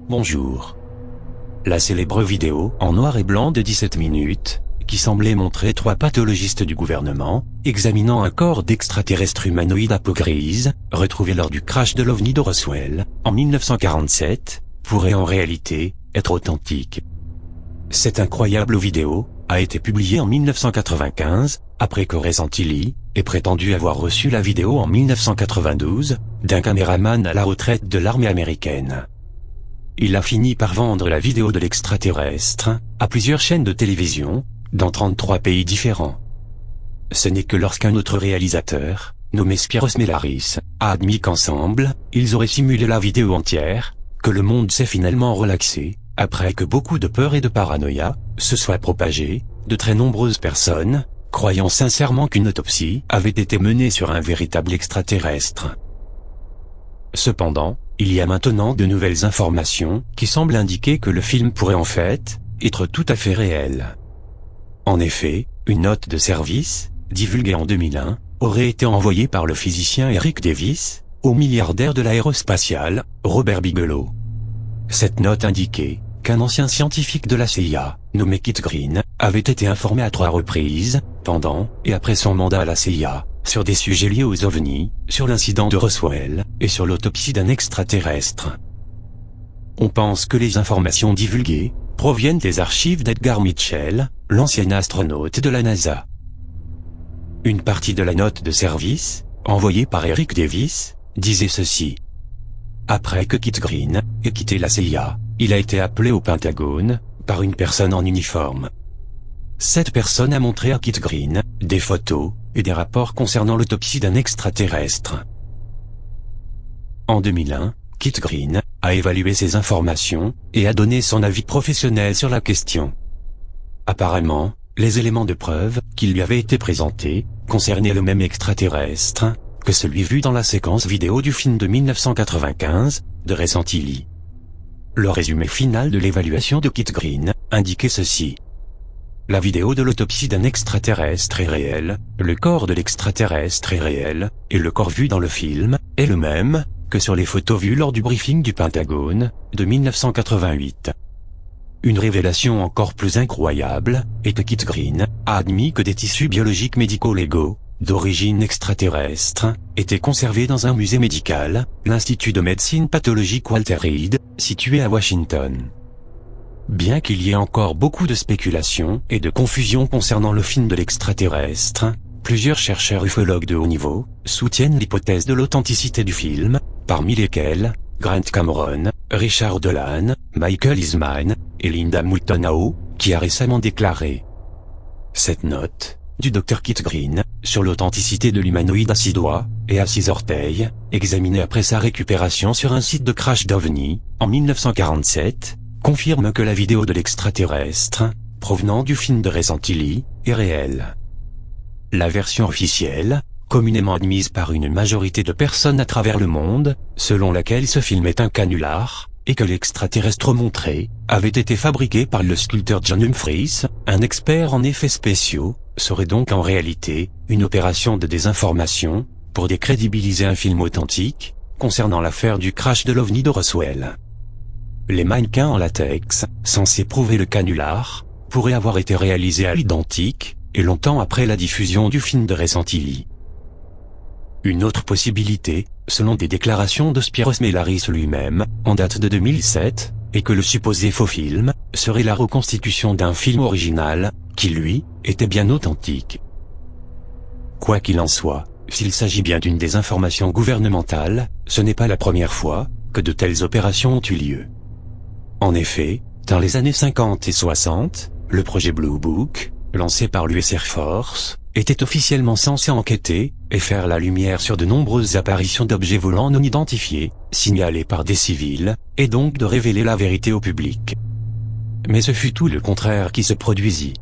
Bonjour. La célèbre vidéo en noir et blanc de 17 minutes, qui semblait montrer 3 pathologistes du gouvernement, examinant un corps d'extraterrestre humanoïde à peau grise, retrouvé lors du crash de l'OVNI de Roswell, en 1947, pourrait en réalité être authentique. Cette incroyable vidéo a été publiée en 1995, après que Reza Tilly ait prétendu avoir reçu la vidéo en 1992, d'un caméraman à la retraite de l'armée américaine. Il a fini par vendre la vidéo de l'extraterrestre à plusieurs chaînes de télévision, dans 33 pays différents. Ce n'est que lorsqu'un autre réalisateur, nommé Spyros Melaris, a admis qu'ensemble, ils auraient simulé la vidéo entière, que le monde s'est finalement relaxé, après que beaucoup de peur et de paranoïa se soient propagées, de très nombreuses personnes, croyant sincèrement qu'une autopsie avait été menée sur un véritable extraterrestre. Cependant, il y a maintenant de nouvelles informations qui semblent indiquer que le film pourrait en fait être tout à fait réel. En effet, une note de service, divulguée en 2001, aurait été envoyée par le physicien Eric Davis au milliardaire de l'aérospatiale, Robert Bigelow. Cette note indiquait qu'un ancien scientifique de la CIA, nommé Kit Green, avait été informé à 3 reprises, pendant et après son mandat à la CIA, sur des sujets liés aux ovnis, sur l'incident de Roswell, et sur l'autopsie d'un extraterrestre. On pense que les informations divulguées proviennent des archives d'Edgar Mitchell, l'ancien astronaute de la NASA. Une partie de la note de service, envoyée par Eric Davis, disait ceci. Après que Kit Green ait quitté la CIA, il a été appelé au Pentagone par une personne en uniforme. Cette personne a montré à Kit Green des photos et des rapports concernant l'autopsie d'un extraterrestre. En 2001, Kit Green a évalué ces informations et a donné son avis professionnel sur la question. Apparemment, les éléments de preuve qui lui avaient été présentés concernaient le même extraterrestre que celui vu dans la séquence vidéo du film de 1995 de Reza Tilly. Le résumé final de l'évaluation de Kit Green indiquait ceci. La vidéo de l'autopsie d'un extraterrestre est réelle, le corps de l'extraterrestre est réel, et le corps vu dans le film est le même que sur les photos vues lors du briefing du Pentagone de 1988. Une révélation encore plus incroyable est que Kit Green a admis que des tissus biologiques médico-légaux, d'origine extraterrestre, étaient conservés dans un musée médical, l'Institut de médecine pathologique Walter Reed, situé à Washington. Bien qu'il y ait encore beaucoup de spéculations et de confusion concernant le film de l'extraterrestre, plusieurs chercheurs ufologues de haut niveau soutiennent l'hypothèse de l'authenticité du film, parmi lesquels Grant Cameron, Richard Dolan, Michael Eastman et Linda Moulton Howe, qui a récemment déclaré. Cette note, du Dr Kit Green, sur l'authenticité de l'humanoïde à 6 doigts et à 6 orteils, examinée après sa récupération sur un site de crash d'OVNI, en 1947, confirme que la vidéo de l'extraterrestre, provenant du film de Reza Tilly, est réelle. La version officielle, communément admise par une majorité de personnes à travers le monde, selon laquelle ce film est un canular, et que l'extraterrestre montré avait été fabriqué par le sculpteur John Humphreys, un expert en effets spéciaux, serait donc en réalité une opération de désinformation pour décrédibiliser un film authentique concernant l'affaire du crash de l'OVNI de Roswell. Les mannequins en latex, censés prouver le canular, pourraient avoir été réalisés à l'identique, et longtemps après la diffusion du film de Reza Tilly. Une autre possibilité, selon des déclarations de Spyros Melaris lui-même, en date de 2007, est que le supposé faux film serait la reconstitution d'un film original, qui lui, était bien authentique. Quoi qu'il en soit, s'il s'agit bien d'une désinformation gouvernementale, ce n'est pas la première fois que de telles opérations ont eu lieu. En effet, dans les années 50 et 60, le projet Blue Book, lancé par l'US Air Force, était officiellement censé enquêter et faire la lumière sur de nombreuses apparitions d'objets volants non identifiés, signalés par des civils, et donc de révéler la vérité au public. Mais ce fut tout le contraire qui se produisit.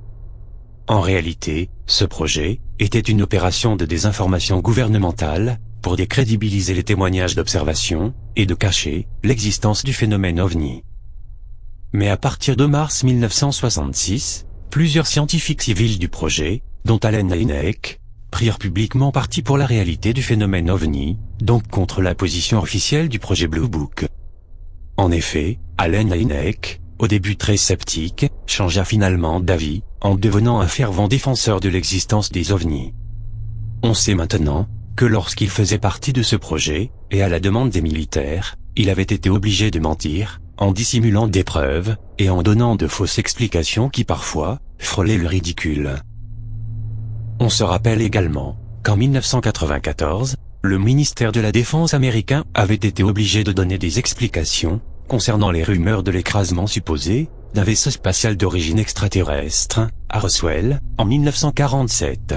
En réalité, ce projet était une opération de désinformation gouvernementale pour décrédibiliser les témoignages d'observation et de cacher l'existence du phénomène OVNI. Mais à partir de mars 1966, plusieurs scientifiques civils du projet, dont Allen Hynek, prirent publiquement parti pour la réalité du phénomène OVNI, donc contre la position officielle du projet Blue Book. En effet, Allen Hynek, au début très sceptique, changea finalement d'avis, en devenant un fervent défenseur de l'existence des ovnis. On sait maintenant que lorsqu'il faisait partie de ce projet, et à la demande des militaires, il avait été obligé de mentir, en dissimulant des preuves, et en donnant de fausses explications qui parfois frôlaient le ridicule. On se rappelle également qu'en 1994, le ministère de la Défense américain avait été obligé de donner des explications concernant les rumeurs de l'écrasement supposé d'un vaisseau spatial d'origine extraterrestre à Roswell en 1947.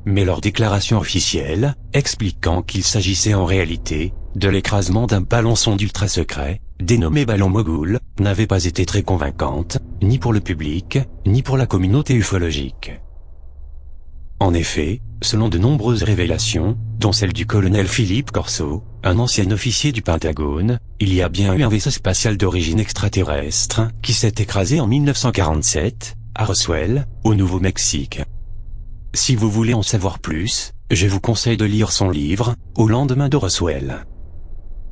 Mais leur déclaration officielle, expliquant qu'il s'agissait en réalité de l'écrasement d'un ballon-sonde ultra secret, dénommé Ballon Mogul, n'avait pas été très convaincante, ni pour le public, ni pour la communauté ufologique. En effet, selon de nombreuses révélations, dont celle du colonel Philippe Corso, un ancien officier du Pentagone, il y a bien eu un vaisseau spatial d'origine extraterrestre qui s'est écrasé en 1947, à Roswell, au Nouveau-Mexique. Si vous voulez en savoir plus, je vous conseille de lire son livre, Au lendemain de Roswell.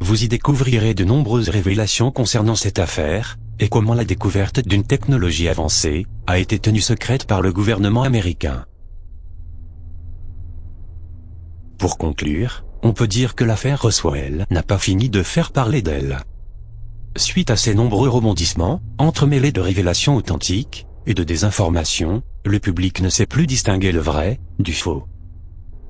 Vous y découvrirez de nombreuses révélations concernant cette affaire, et comment la découverte d'une technologie avancée a été tenue secrète par le gouvernement américain. Pour conclure, on peut dire que l'affaire Roswell n'a pas fini de faire parler d'elle. Suite à ces nombreux rebondissements, entremêlés de révélations authentiques et de désinformations, le public ne sait plus distinguer le vrai du faux.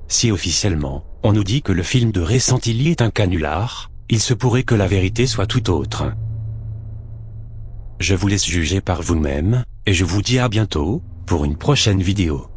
Si officiellement, on nous dit que le film de Ray Santilli est un canular, il se pourrait que la vérité soit tout autre. Je vous laisse juger par vous-même, et je vous dis à bientôt, pour une prochaine vidéo.